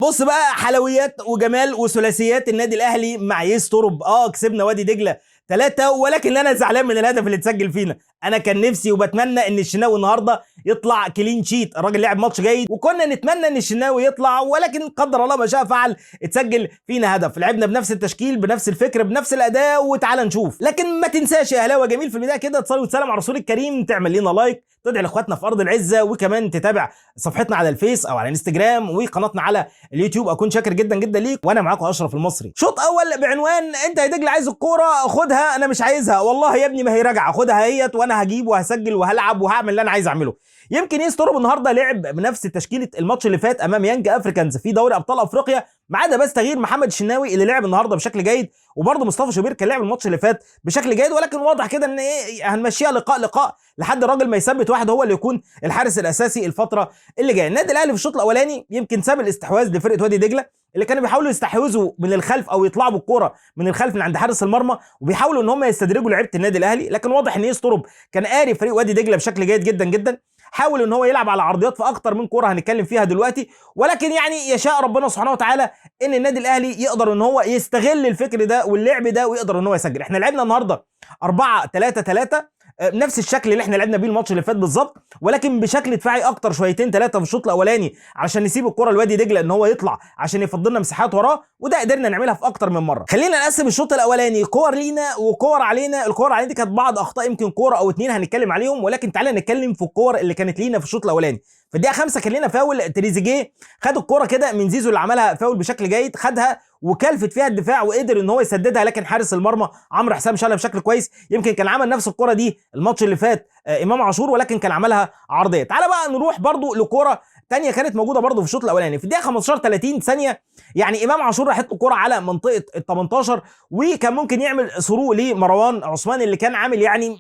بص بقى، حلويات وجمال وثلاثيات النادي الاهلي مع يس تورب. كسبنا وادي دجله 3، ولكن انا زعلان من الهدف اللي اتسجل فينا. انا كان نفسي وبتمنى ان الشناوي النهارده يطلع كلين شيت. الراجل لعب ماتش جيد، وكنا نتمنى ان الشناوي يطلع، ولكن قدر الله ما شاء فعل، اتسجل فينا هدف. لعبنا بنفس التشكيل بنفس الفكر بنفس الاداء، وتعالى نشوف. لكن ما تنساش يا اهلاوي جميل في البدايه كده تصلي وتسلم على الرسول الكريم، تعمل لنا لايك، تدعي لاخواتنا في ارض العزه، وكمان تتابع صفحتنا على الفيس او على انستجرام وقناتنا على اليوتيوب. اكون شاكر جدا جدا ليك، وانا معاكم اشرف المصري. شوط اول بعنوان انت يا دجله عايز الكوره خدها، انا مش عايزها والله يا ابني، ما هي راجعه، خدها اهيت وانا هجيب وهسجل وهلعب وهعمل اللي انا عايز اعمله. يمكن يس تورب النهارده لعب بنفس تشكيله الماتش اللي فات امام يانج افريكانز في دوري ابطال افريقيا، ما عدا بس تغيير محمد الشناوي اللي لعب النهارده بشكل جيد، وبرده مصطفى شوبير كان لعب الماتش اللي فات بشكل جيد. ولكن واضح كده ان هنمشيها لقاء لحد الراجل ما يثبت واحد هو اللي يكون الحارس الاساسي الفتره اللي جايه. النادي الاهلي في الشوط الاولاني يمكن ساب الاستحواذ لفرقه وادي دجله، اللي كانوا بيحاولوا يستحوذوا من الخلف او يطلعوا بالكوره من الخلف من عند حارس المرمى، وبيحاولوا ان هم يستدرجوا لعيبه النادي الاهلي. لكن واضح ان يس تورب كان قاري فريق وادي دجله بشكل جيد جدا جدا، حاول ان هو يلعب على عرضيات في اكتر من كوره هنتكلم فيها دلوقتي. ولكن يعني يشاء ربنا سبحانه وتعالى ان النادي الاهلي يقدر ان هو يستغل الفكر ده واللعب ده ويقدر ان هو يسجل. احنا لعبنا النهارده 4-3-3، نفس الشكل اللي احنا لعبنا بيه الماتش اللي فات بالظبط، ولكن بشكل دفاعي اكتر شويتين ثلاثه في الشوط الاولاني علشان نسيب الكره لوادي دجله ان هو يطلع عشان يفضلنا مساحات وراه، وده قدرنا نعملها في اكتر من مره. خلينا نقسم الشوط الاولاني كور لينا وكور علينا. الكور علينا دي كانت بعض اخطاء، يمكن كوره او اتنين هنتكلم عليهم، ولكن تعالى نتكلم في الكور اللي كانت لينا في الشوط الاولاني. في الدقيقه 5 كان لنا فاول، تريزيجيه خد الكوره كده من زيزو اللي عملها فاول بشكل جيد، خدها وكلفت فيها الدفاع وقدر ان هو يسددها، لكن حارس المرمى عمرو حسام شالها بشكل كويس. يمكن كان عمل نفس الكوره دي الماتش اللي فات امام عاشور، ولكن كان عملها عرضيه. تعالى بقى نروح برضو لكوره تانية كانت موجوده برضو في الشوط الاولاني في الدقيقه 15 30 ثانيه. يعني امام عاشور راحت الكوره على منطقه ال 18، وكان ممكن يعمل ثرو لمروان عثمان اللي كان عامل يعني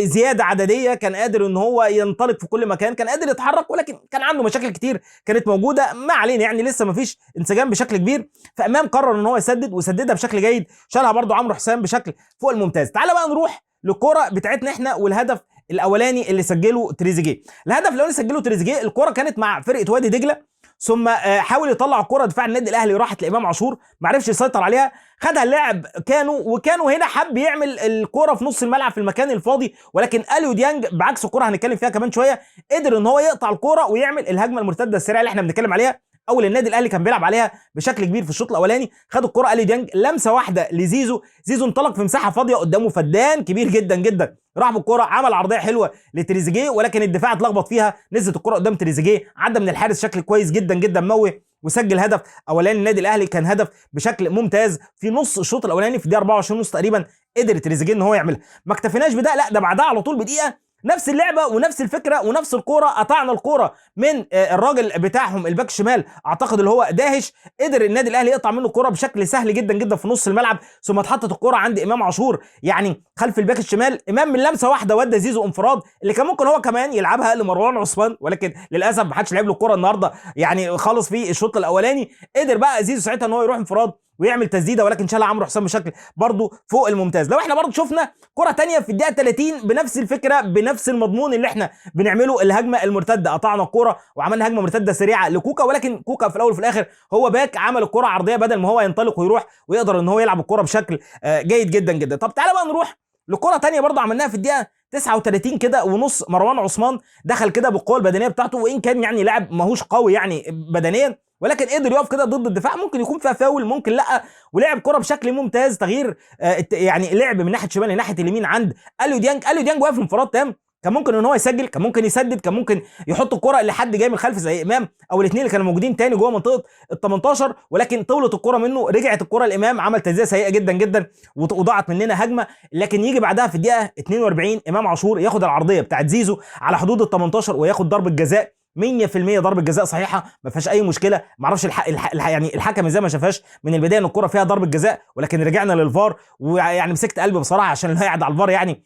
زياده عدديه، كان قادر ان هو ينطلق في كل مكان، كان قادر يتحرك، ولكن كان عنده مشاكل كتير كانت موجوده. ما علينا، يعني لسه ما فيش انسجام بشكل كبير. فامام قرر ان هو يسدد وسددها بشكل جيد، شالها برضو عمرو حسام بشكل فوق الممتاز. تعال بقى نروح للكوره بتاعتنا احنا والهدف الاولاني اللي سجله تريزيجيه. الهدف الاولاني سجله تريزيجيه، الكوره كانت مع فرقه وادي دجله، ثم حاول يطلع الكوره دفاع النادي الاهلي راحت لامام عاشور، ما عرفش يسيطر عليها، خدها اللاعب وكانوا هنا حب يعمل الكوره في نص الملعب في المكان الفاضي، ولكن اليو ديانج بعكس الكوره هنتكلم فيها كمان شويه قدر ان هو يقطع الكوره ويعمل الهجمه المرتده السريعه اللي احنا بنتكلم عليها. اول النادي الاهلي كان بيلعب عليها بشكل كبير في الشوط الاولاني، خد الكره اليو ديانج لمسه واحده لزيزو، زيزو انطلق في مساحه فاضيه قدامه فدان كبير جدا جدا، راح بالكره عمل عرضيه حلوه لتريزيجيه، ولكن الدفاع اتلخبط فيها، نزلت الكره قدام تريزيجيه، عدى من الحارس شكل كويس جدا جدا موه، وسجل هدف اولاني النادي الاهلي. كان هدف بشكل ممتاز في نص الشوط الاولاني في الدقيقه 24 ونص تقريبا قدر تريزيجيه ان هو يعملها. ما اكتفيناش بده، لا ده بعدها على طول بدقيقه نفس اللعبه ونفس الفكره ونفس الكوره، قطعنا الكوره من الراجل بتاعهم الباك الشمال اعتقد اللي هو داهش، قدر النادي الاهلي يقطع منه الكوره بشكل سهل جدا جدا في نص الملعب، ثم اتحطت الكوره عند امام عاشور يعني خلف الباك الشمال. امام من لمسه واحده ودى زيزو انفراد اللي كان ممكن هو كمان يلعبها لمروان عثمان، ولكن للاسف ما حدش لعب له الكوره النهارده يعني خالص في الشوط الاولاني. قدر بقى زيزو ساعتها ان هو يروح انفراد ويعمل تسديده، ولكن شالها عمرو حسام بشكل برضه فوق الممتاز. لو احنا برضه شفنا كره تانية في الدقيقه 30 بنفس الفكره بنفس المضمون اللي احنا بنعمله، الهجمه المرتده، قطعنا الكوره وعملنا هجمه مرتده سريعه لكوكا، ولكن كوكا في الاول وفي الاخر هو باك، عمل الكوره عرضيه بدل ما هو ينطلق ويروح ويقدر ان هو يلعب الكوره بشكل جيد جدا جدا. طب تعالى بقى نروح لكره تانية برضه عملناها في الدقيقه 39 كده ونص. مروان عثمان دخل كده بالقوه البدنيه بتاعته، وان كان يعني لاعب ماهوش قوي يعني بدنيا، ولكن قدر يقف كده ضد الدفاع، ممكن يكون فيها فاول ممكن لا، ولعب كرة بشكل ممتاز، تغيير يعني لعب من ناحيه شمال لناحيه اليمين عند اليو ديانج. اليو ديانج واقف انفراد تام، كان ممكن ان هو يسجل، كان ممكن يسدد، كان ممكن يحط الكرة لحد جاي من الخلف زي امام او الاثنين اللي كانوا موجودين تاني جوه منطقه ال 18، ولكن طولت الكرة منه، رجعت الكرة لامام، عمل تسديده سيئه جدا جدا وضاعت مننا هجمه. لكن يجي بعدها في الدقيقه 42 امام عاشور ياخد العرضيه بتاعت زيزو على حدود ال 18 وياخد ضربه جزاء 100% ضربه جزاء صحيحه ما فيهاش اي مشكله. ما اعرفش يعني الحكم ازاي ما شافهاش من البدايه ان الكره فيها ضربه جزاء، ولكن رجعنا للفار، ويعني مسكت قلبي بصراحه عشان اللي قاعد على الفار يعني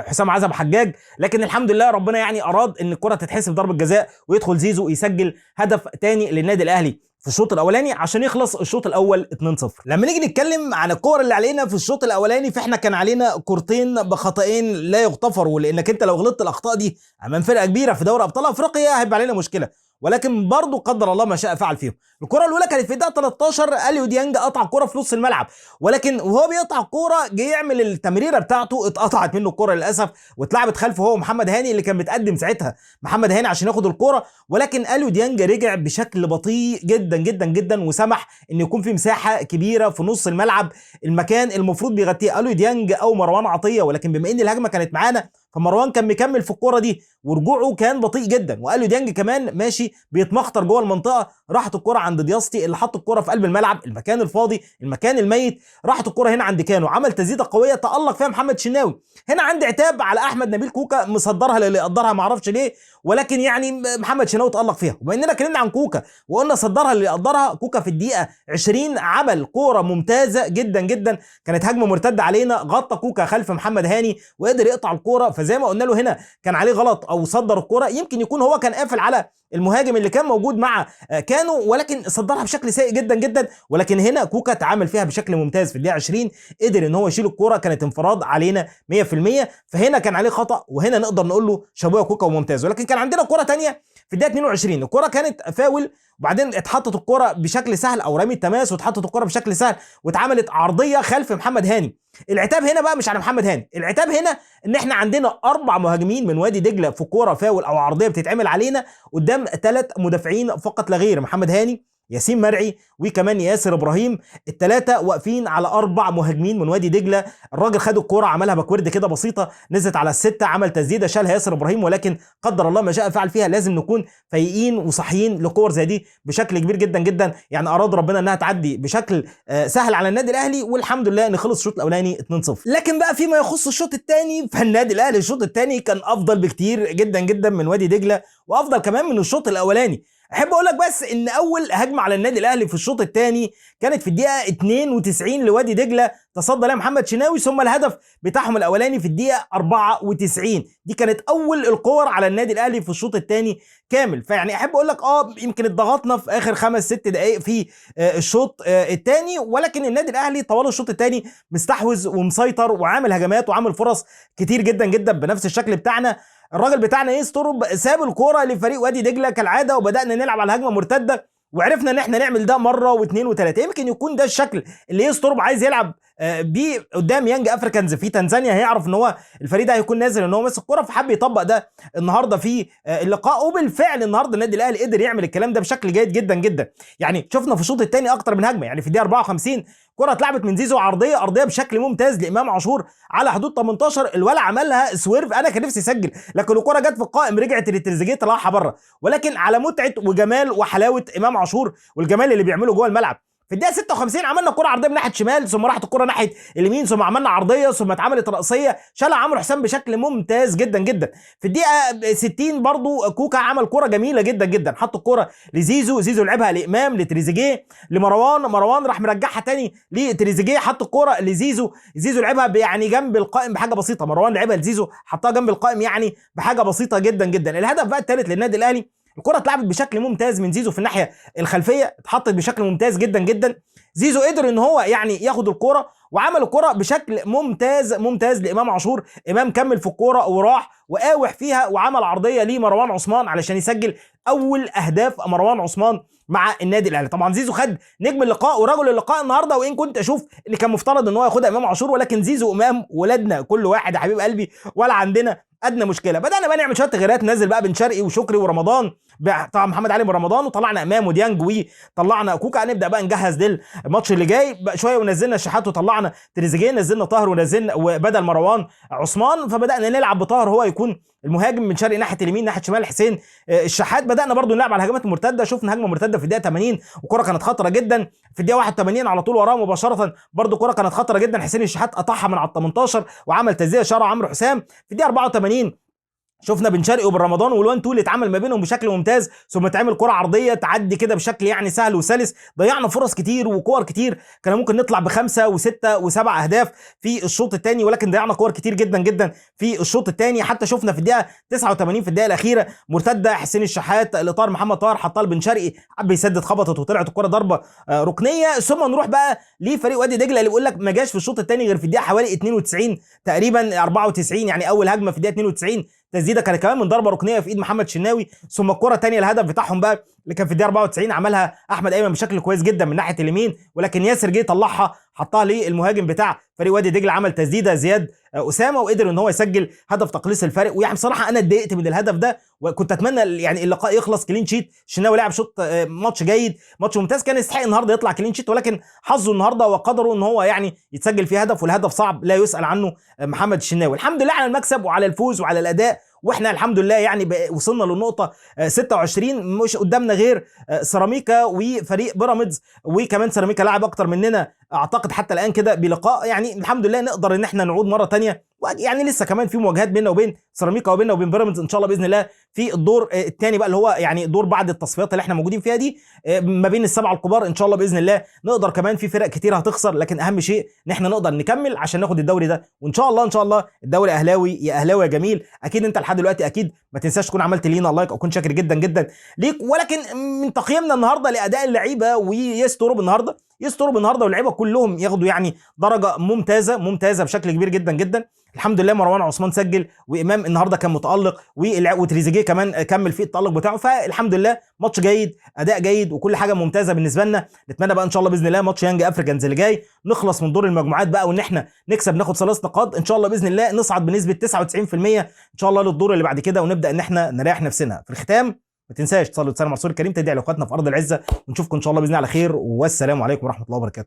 حسام عزب حجاج، لكن الحمد لله ربنا يعني اراد ان الكره تتحسب ضربه جزاء ويدخل زيزو يسجل هدف تاني للنادي الاهلي في الشوط الاولاني عشان يخلص الشوط الاول 2-0. لما نيجي نتكلم عن الكور اللي علينا في الشوط الاولاني، فاحنا كان علينا كورتين بخطئين لا يغتفروا، لانك انت لو غلطت الاخطاء دي امام فرقه كبيره في دوري ابطال افريقيا هيبقى علينا مشكله. ولكن برضه قدر الله ما شاء فعل فيهم. الكره الاولى كانت في الدقيقه 13، اليو ديانج قطع كره في نص الملعب، ولكن وهو بيقطع الكوره جه يعمل التمريره بتاعته، اتقطعت منه الكوره للاسف واتلعبت خلفه هو محمد هاني اللي كان متقدم ساعتها محمد هاني عشان ياخد الكوره، ولكن اليو ديانج رجع بشكل بطيء جدا جدا جدا وسمح ان يكون في مساحه كبيره في نص الملعب، المكان المفروض بيغطيه اليو ديانج او مروان عطيه، ولكن بما ان الهجمه كانت معانا فمروان كان مكمل في الكوره دي ورجوعه كان بطيء جدا، واليو ديانج كمان ماشي بيتمخطر جوه المنطقه، راحت الكوره عند دياستي اللي حط الكوره في قلب الملعب، المكان الفاضي المكان الميت، راحت الكوره هنا عند كانو عمل تسديده قويه تالق فيها محمد شناوي. هنا عندي عتاب على احمد نبيل كوكا مصدرها للي يقدرها ما اعرفش ليه، ولكن يعني محمد شناوي تالق فيها. وبما اننا اتكلمنا عن كوكا وقلنا صدرها للي يقدرها، كوكا في الدقيقه 20 عمل كوره ممتازه جدا جدا، كانت هجمه مرتده علينا، غطى كوكا خلف محمد هاني وقدر يقطع الكوره، فزي ما قلنا له هنا كان عليه غلط او صدر الكوره، يمكن يكون هو كان قافل على المهاجم اللي كان موجود مع كانو، ولكن صدرها بشكل سيء جدا جدا. ولكن هنا كوكا تعامل فيها بشكل ممتاز في الدقيقه 20، قدر ان هو يشيل الكوره، كانت انفراد علينا 100%، فهنا كان عليه خطا وهنا نقدر نقول له شابوه كوكا وممتاز. ولكن كان عندنا كوره ثانيه في الدقيقه 22، الكوره كانت فاول وبعدين اتحطت الكوره بشكل سهل او رمي التماس واتحطت الكوره بشكل سهل واتعملت عرضيه خلف محمد هاني. العتاب هنا بقى مش على محمد هاني، العتاب هنا ان احنا عندنا 4 مهاجمين من وادي دجله في كوره فاول او عرضيه بتتعمل علينا قدام 3 مدافعين فقط لا غير، محمد هاني، ياسين مرعي، وكمان ياسر ابراهيم، الثلاثه واقفين على 4 مهاجمين من وادي دجله. الراجل خد الكوره عملها باكورد كده بسيطه نزلت على ال6، عمل تسديده شالها ياسر ابراهيم، ولكن قدر الله ما شاء فعل فيها. لازم نكون فايقين وصحيين لكور زي دي بشكل كبير جدا جدا، يعني اراد ربنا انها تعدي بشكل سهل على النادي الاهلي، والحمد لله ان خلص الشوط الاولاني 2-0. لكن بقى فيما يخص الشوط الثاني فالنادي الاهلي الشوط الثاني كان افضل بكتير جدا جدا من وادي دجله وافضل كمان من الشوط الاولاني. احب اقول لك بس ان اول هجمه على النادي الاهلي في الشوط الثاني كانت في الدقيقه 92 لوادي دجله، تصدى لها محمد شناوي، ثم الهدف بتاعهم الاولاني في الدقيقه 94. دي كانت اول الكور على النادي الاهلي في الشوط الثاني كامل. فيعني احب اقول لك يمكن اتضغطنا في اخر 5-6 دقائق في الشوط الثاني، ولكن النادي الاهلي طوال الشوط الثاني مستحوذ ومسيطر وعامل هجمات وعامل فرص كتير جدا جدا بنفس الشكل بتاعنا. الراجل بتاعنا يسترب ساب الكوره لفريق وادي دجله كالعاده وبدانا نلعب على هجمه مرتده، وعرفنا ان احنا نعمل ده مره واثنين وثلاثه. يمكن يكون ده الشكل اللي يسترب عايز يلعب بيه قدام يانج افريكانز في تنزانيا، هيعرف ان هو الفريق ده هيكون نازل ان هو ماسك الكوره، فحب يطبق ده النهارده في اللقاء، وبالفعل النهارده النادي الاهلي قدر يعمل الكلام ده بشكل جيد جدا جدا. يعني شفنا في الشوط الثاني اكتر من هجمه، يعني في الدقيقه 54 كره اتلعبت من زيزو ارضيه بشكل ممتاز لامام عاشور على حدود 18، الولا عملها سويرف، انا كان نفسي اسجل لكن الكره جت في القائم رجعت لتريزيجيه طلعها بره، ولكن على متعه وجمال وحلاوه امام عاشور والجمال اللي بيعمله جوه الملعب. في الدقيقه 56 عملنا كره عرضيه من ناحيه شمال، ثم راحت الكره ناحيه اليمين، ثم عملنا عرضيه، ثم اتعملت راسيه شالها عمرو حسام بشكل ممتاز جدا جدا. في الدقيقه 60 برضو كوكا عمل كره جميله جدا جدا، حط الكره لزيزو، زيزو لعبها لامام لتريزيجيه لمروان، مروان راح مرجعها تاني لتريزيجيه، حط الكره لزيزو، زيزو لعبها يعني جنب القائم بحاجه بسيطه، مروان لعبها لزيزو حطها جنب القائم يعني بحاجه بسيطه جدا جدا. الهدف بقى الثالث للنادي الاهلي، الكره اتلعبت بشكل ممتاز من زيزو في الناحيه الخلفيه، اتحطت بشكل ممتاز جدا جدا. زيزو قدر ان هو يعني ياخد الكره وعمل الكره بشكل ممتاز لامام عاشور، امام كمل في الكره وراح وقاوح فيها وعمل عرضيه لمروان عثمان علشان يسجل اول اهداف مروان عثمان مع النادي الاهلي. طبعا زيزو خد نجم اللقاء ورجل اللقاء النهارده، وان كنت اشوف اللي كان مفترض ان هو ياخدها امام عاشور، ولكن زيزو وامام ولادنا كل واحد يا حبيب قلبي ولا عندنا ادنى مشكله. بدانا بقى نعمل شويه تغييرات، نزل بقى بن شرقي وشكري ورمضان، طبعا محمد علي ورمضان، وطلعنا امام وديانج وطلعنا كوكا، نبدا بقى نجهز للماتش اللي جاي بقى شويه، ونزلنا الشحات وطلعنا تريزيجيه، نزلنا طاهر ونزلنا وبدل مروان عثمان، فبدانا نلعب بطاهر هو يكون المهاجم، من شرقي ناحيه اليمين ناحيه شمال حسين الشحات. بدانا برضو نلعب على الهجمات المرتده، شفنا هجمه مرتده في الدقيقه 80 وكره كانت خطره جدا، في الدقيقه 81 على طول وراه مباشره برضو كره كانت خطره جدا، حسين الشحات قطعها من على ال 18 وعمل تسديده شارع عمرو حسام. في الدقيقه 84 شفنا بن شرقي وبن رمضان والوان تو اللي اتعمل ما بينهم بشكل ممتاز، ثم اتعمل كره عرضيه تعدي كده بشكل يعني سهل وسلس. ضيعنا فرص كتير وكور كتير، كان ممكن نطلع ب5 و6 و7 اهداف في الشوط الثاني، ولكن ضيعنا كور كتير جدا جدا في الشوط الثاني. حتى شفنا في الدقيقه 89 في الدقيقه الاخيره مرتده حسين الشحات لطاهر محمد طاهر حطها لبن شرقي، حب يسدد خبطت وطلعت الكره ضربه ركنيه. ثم نروح بقى لفريق وادي دجله اللي بيقول لك ما جاش في الشوط الثاني غير في الدقيقه حوالي 92 تقريبا 94، يعني اول هجمه في الدقيقه 92 تسديده كانت كمان من ضربه ركنيه في ايد محمد شناوي، ثم الكره الثانيه الهدف بتاعهم بقى اللي كان في الدقيقه 94 عملها احمد ايمن بشكل كويس جدا من ناحيه اليمين، ولكن ياسر جه طلعها حطها للمهاجم بتاع فريق وادي دجله، عمل تسديده زياد اسامه وقدر ان هو يسجل هدف تقليص الفارق. ويعني بصراحه انا اتضايقت من الهدف ده، وكنت اتمنى يعني اللقاء يخلص كلين شيت. الشناوي لعب شوط ماتش جيد، ماتش ممتاز، كان يستحق النهارده يطلع كلين شيت، ولكن حظه النهارده وقدره ان هو يعني يتسجل فيه هدف، والهدف صعب لا يسأل عنه محمد الشناوي. الحمد لله على المكسب وعلى الفوز وعلى الاداء، واحنا الحمد لله يعني وصلنا للنقطه 26، مش قدامنا غير سيراميكا وفريق بيراميدز، وكمان سيراميكا لاعب اكتر مننا اعتقد حتى الان كده بلقاء، يعني الحمد لله نقدر ان احنا نعود مره ثانيه، يعني لسه كمان في مواجهات بيننا وبين سيراميكا وبيننا وبين بيراميدز ان شاء الله باذن الله في الدور الثاني بقى، اللي هو يعني دور بعد التصفيات اللي احنا موجودين فيها دي، ما بين السبعه الكبار ان شاء الله باذن الله نقدر. كمان في فرق كتير هتخسر، لكن اهم شيء ان احنا نقدر نكمل عشان ناخد الدوري ده، وان شاء الله ان شاء الله الدوري اهلاوي يا اهلاوي يا جميل. اكيد انت لحد دلوقتي اكيد ما تنساش تكون عملت لينا لايك، اكون شاكر جدا جدا ليك. ولكن من تقييمنا النهارده لاداء اللعيبه ويستروا النهارده، يستروا النهارده واللعيبه كلهم ياخدوا يعني درجه ممتازه ممتازه بشكل كبير جدا جدا. الحمد لله مروان عثمان سجل، وامام النهارده كان متالق، وتريزيجيه كمان كمل في التالق بتاعه، فالحمد لله ماتش جيد، اداء جيد، وكل حاجه ممتازه بالنسبه لنا. نتمنى بقى ان شاء الله باذن الله ماتش يانج افريكانز اللي جاي نخلص من دور المجموعات بقى، وان احنا نكسب ناخد 3 نقاط ان شاء الله باذن الله، نصعد بنسبه 99% ان شاء الله للدور اللي بعد كده، ونبدا ان احنا نريح نفسنا. في الختام ما تنساش تصلي وتسلم على رسول الكريم، تدعي لاخواتنا في ارض العزه، ونشوفكم ان شاء الله باذن الله على خير، والسلام عليكم ورحمه الله وبركاته.